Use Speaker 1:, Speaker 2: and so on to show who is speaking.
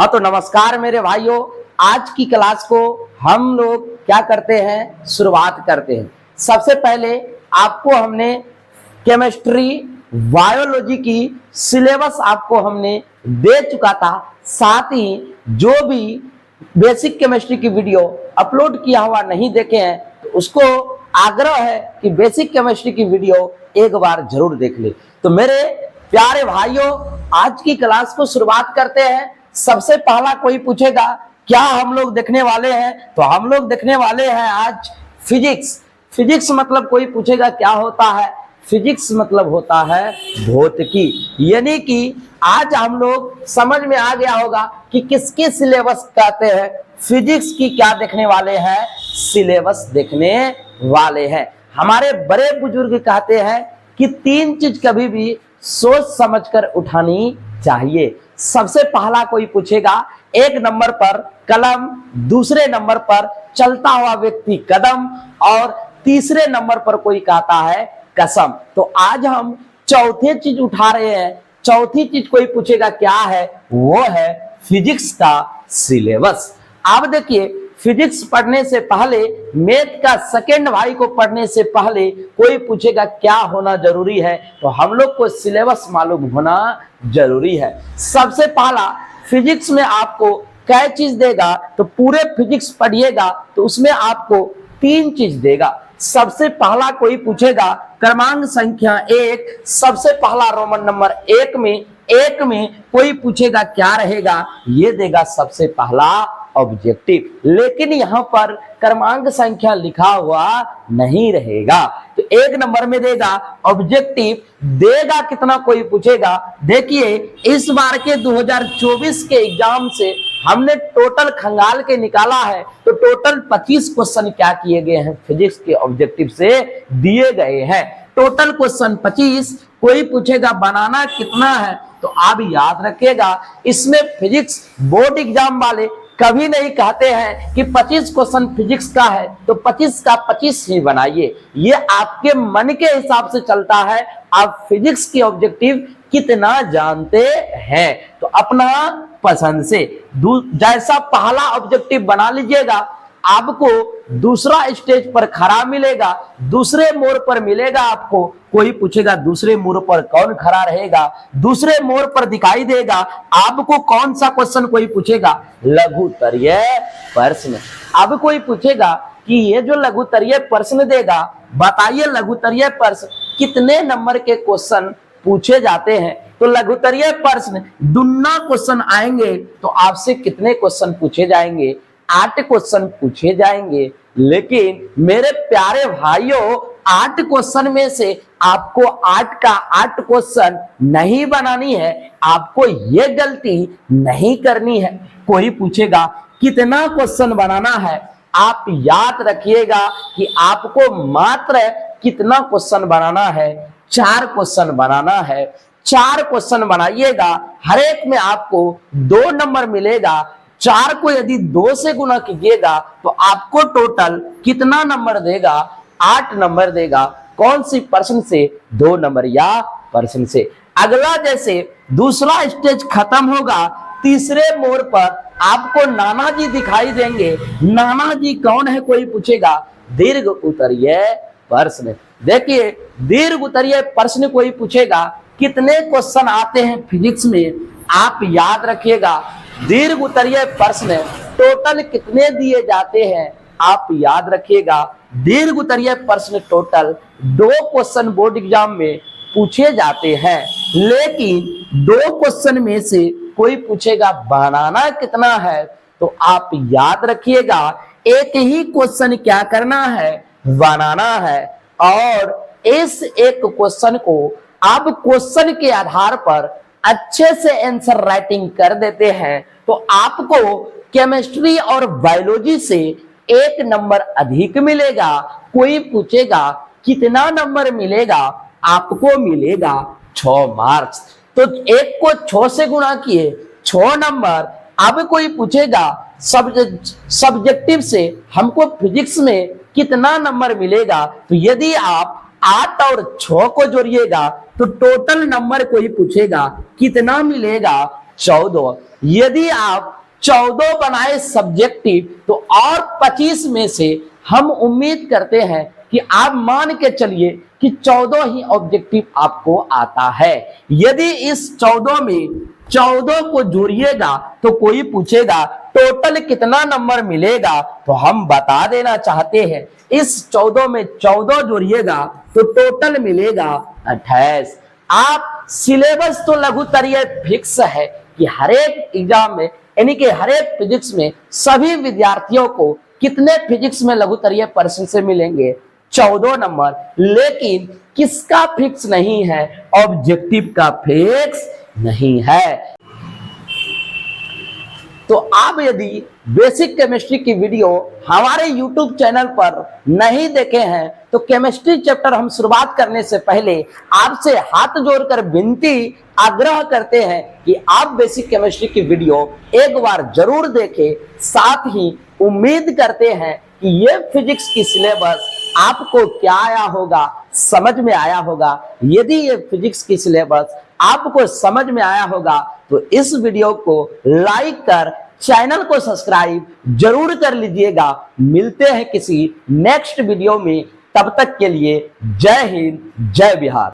Speaker 1: हाँ तो नमस्कार मेरे भाइयों, आज की क्लास को हम लोग क्या करते हैं, शुरुआत करते हैं। सबसे पहले आपको हमने केमिस्ट्री बायोलॉजी की सिलेबस आपको हमने दे चुका था। साथ ही जो भी बेसिक केमिस्ट्री की वीडियो अपलोड किया हुआ नहीं देखे हैं तो उसको आग्रह है कि बेसिक केमिस्ट्री की वीडियो एक बार जरूर देख ले। तो मेरे प्यारे भाइयों, आज की क्लास को शुरुआत करते हैं। सबसे पहला कोई पूछेगा क्या हम लोग देखने वाले हैं, तो हम लोग देखने वाले हैं आज फिजिक्स। फिजिक्स मतलब कोई पूछेगा क्या होता है, फिजिक्स मतलब होता है भौतिकी। यानी कि आज हम लोग समझ में आ गया होगा कि किसके सिलेबस कहते हैं, फिजिक्स की क्या देखने वाले हैं, सिलेबस देखने वाले हैं। हमारे बड़े बुजुर्ग कहते हैं कि तीन चीज कभी भी सोच समझकर उठानी चाहिए। सबसे पहला कोई पूछेगा, एक नंबर पर कलम, दूसरे नंबर पर चलता हुआ व्यक्ति कदम, और तीसरे नंबर पर कोई कहता है कसम। तो आज हम चौथी चीज उठा रहे हैं। चौथी चीज कोई पूछेगा क्या है, वो है फिजिक्स का सिलेबस। अब देखिए, फिजिक्स पढ़ने से पहले, मैथ का सेकेंड भाई को पढ़ने से पहले कोई पूछेगा क्या होना जरूरी है, तो हम लोग को सिलेबस मालूम होना जरूरी है। सबसे पहला फिजिक्स में आपको क्या चीज देगा, तो पूरे फिजिक्स पढ़िएगा तो उसमें आपको तीन चीज देगा। सबसे पहला कोई पूछेगा क्रमांक संख्या 1, सबसे पहला रोमन नंबर 1 में कोई पूछेगा क्या रहेगा, ये देगा सबसे पहला ऑब्जेक्टिव। लेकिन यहां पर क्रमांक संख्या लिखा हुआ नहीं रहेगा, तो 1 नंबर में देगा ऑब्जेक्टिव। देगा कितना कोई पूछेगा। देखिए, इस बार के 2024 के एग्जाम से हमने टोटल खंगाल के निकाला है, तो टोटल 25 क्वेश्चन क्या किए गए हैं, फिजिक्स के ऑब्जेक्टिव से दिए गए हैं। Total question 25। कोई पूछेगा बनाना कितना है, तो आप याद रखिएगा, इसमें फिजिक्स बोर्ड एग्जाम वाले कभी नहीं कहते हैं कि 25 क्वेश्चन फिजिक्स का है तो 25 का 25 ही बनाइए। ये आपके मन के हिसाब से चलता है, आप फिजिक्स की ऑब्जेक्टिव कितना जानते हैं, तो अपना पसंद से जैसा पहला ऑब्जेक्टिव बना लीजिएगा, आपको दूसरा स्टेज पर खड़ा मिलेगा, दूसरे मोड़ पर मिलेगा आपको। कोई पूछेगा दूसरे मोड़ पर कौन खड़ा रहेगा, दूसरे मोड़ पर दिखाई देगा आपको कौन सा क्वेश्चन। कोई पूछेगा लघुत्तरीय प्रश्न। अब कोई पूछेगा कि ये जो लघुत्तरीय प्रश्न देगा, बताइए लघुत्तरीय प्रश्न कितने नंबर के क्वेश्चन पूछे जाते हैं, तो लघुत्तरीय प्रश्न दुन्ना क्वेश्चन आएंगे तो आपसे कितने क्वेश्चन पूछे जाएंगे, 8 क्वेश्चन पूछे जाएंगे। लेकिन मेरे प्यारे भाइयों, 8 क्वेश्चन में से आपको 8 का 8 क्वेश्चन नहीं बनानी है, आपको ये गलती नहीं करनी है। कोई पूछेगा कितना क्वेश्चन बनाना है, आप याद रखिएगा कि आपको मात्र कितना क्वेश्चन बनाना है, 4 क्वेश्चन बनाना है। 4 क्वेश्चन बनाइएगा, हर एक में आपको 2 नंबर मिलेगा। 4 को यदि 2 से गुना कीजिएगा तो आपको टोटल कितना नंबर देगा, 8 नंबर देगा। कौन सी प्रश्न से, 2 नंबर या प्रश्न से। अगला जैसे दूसरा स्टेज खत्म होगा, तीसरे मोड़ पर आपको नाना जी दिखाई देंगे। नाना जी कौन है कोई पूछेगा, दीर्घ उत्तरीय प्रश्न। देखिए, दीर्घ उत्तरीय प्रश्न कोई पूछेगा कितने क्वेश्चन आते हैं फिजिक्स में, आप याद रखिएगा। दीर्घ उत्तरीय प्रश्न टोटल कितने दिए जाते हैं, आप याद रखिएगा। दीर्घ उत्तरीय प्रश्न टोटल 2 क्वेश्चन बोर्ड एग्जाम में पूछे जाते हैं, लेकिन 2 क्वेश्चन में से कोई पूछेगा बनाना कितना है, तो आप याद रखिएगा एक ही क्वेश्चन क्या करना है, बनाना है। और इस एक क्वेश्चन को आप क्वेश्चन के आधार पर अच्छे से आंसर राइटिंग कर देते हैं तो आपको केमिस्ट्री और बायोलॉजी से 1 नंबर अधिक मिलेगा। कोई पूछेगा कितना नंबर मिलेगा, आपको मिलेगा 6 मार्क्स। तो 1 को 6 से गुणा किए, 6 नंबर। अब कोई पूछेगा सब्जेक्टिव से हमको फिजिक्स में कितना नंबर मिलेगा, तो यदि आप 8 और 6 को जोड़िएगा तो टोटल नंबर कोई पूछेगा कितना मिलेगा, 14। यदि आप 14 बनाए सब्जेक्टिव तो और 25 में से हम उम्मीद करते हैं कि आप मान के चलिए कि 14 ही ऑब्जेक्टिव आपको आता है। यदि इस 14 में 14 को जोड़िएगा तो कोई पूछेगा टोटल कितना नंबर मिलेगा, तो हम बता देना चाहते हैं इस 14 में 14 जोड़िएगा तो टोटल मिलेगा 28। आप सिलेबस तो लघुतरीय फिक्स है कि हर एक एग्जाम में यानी कि हर एक फिजिक्स में सभी विद्यार्थियों को कितने फिजिक्स में लघुतरीय प्रश्न से मिलेंगे 14 नंबर, लेकिन किसका फिक्स नहीं है, ऑब्जेक्टिव का फिक्स नहीं है। तो आप यदि बेसिक केमिस्ट्री की वीडियो हमारे YouTube चैनल पर नहीं देखे हैं तो केमिस्ट्री चैप्टर हम शुरुआत करने से पहले आपसे हाथ जोड़कर विनती आग्रह करते हैं कि आप बेसिक केमिस्ट्री की वीडियो एक बार जरूर देखें। साथ ही उम्मीद करते हैं कि ये फिजिक्स की सिलेबस आपको क्या आया होगा, समझ में आया होगा। यदि ये फिजिक्स की सिलेबस आपको समझ में आया होगा तो इस वीडियो को लाइक कर चैनल को सब्सक्राइब जरूर कर लीजिएगा। मिलते हैं किसी नेक्स्ट वीडियो में, तब तक के लिए जय हिंद जय बिहार।